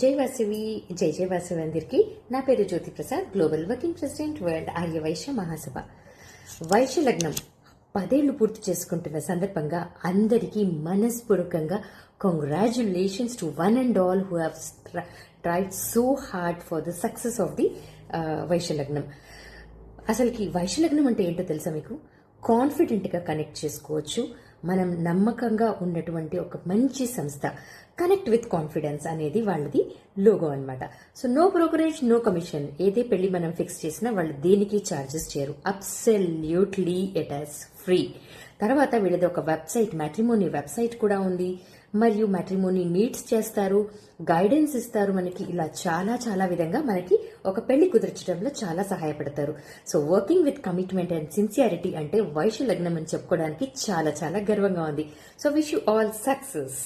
జై వాసవి జై వాసవి అందరికీ నా పేరు Jyoti Prasad, global working president, world Arya Vaishya Mahasabha. Vaishya Lagnam 10 ఏళ్లు పూర్తి చేసుకుంటున్న సందర్భంగా అందరికీ మనస్పూర్వకంగా congratulations to one and all who have tried so hard for the success of the Vaishya Lagnam. అసలుకి వైశ్య లగ్నం అంటే ఏంటో తెలుసా మీకు? కాన్ఫిడెంట్గా కనెక్ట్ చేసుకోవచ్చు. మనం నమ్మకంగా ఉన్నటువంటి ఒక మంచి సంస్థ. కనెక్ట్ విత్ కాన్ఫిడెన్స్ అనేది వాళ్ళది లోగో అనమాట. So no brokerage, no commission. ఏదే పెళ్లి మనం ఫిక్స్ చేసినా వాళ్ళు దేనికి ఛార్జెస్ చేయరు. Absolutely it is free. తర్వాత వీళ్ళది ఒక వెబ్సైట్, మ్యాట్రిమోనీ వెబ్సైట్ కూడా ఉంది. మరియు మ్యాట్రిమోనీ మీట్స్ చేస్తారు, గైడెన్స్ ఇస్తారు మనకి. ఇలా చాలా చాలా విధంగా మనకి ఒక పెళ్లి కుదర్చడంలో చాలా సహాయపడతారు. So working with commitment and sincerity అంటే వైశ్య లగ్నం అని చెప్పుకోవడానికి చాలా చాలా గర్వంగా ఉంది. So wish you all success.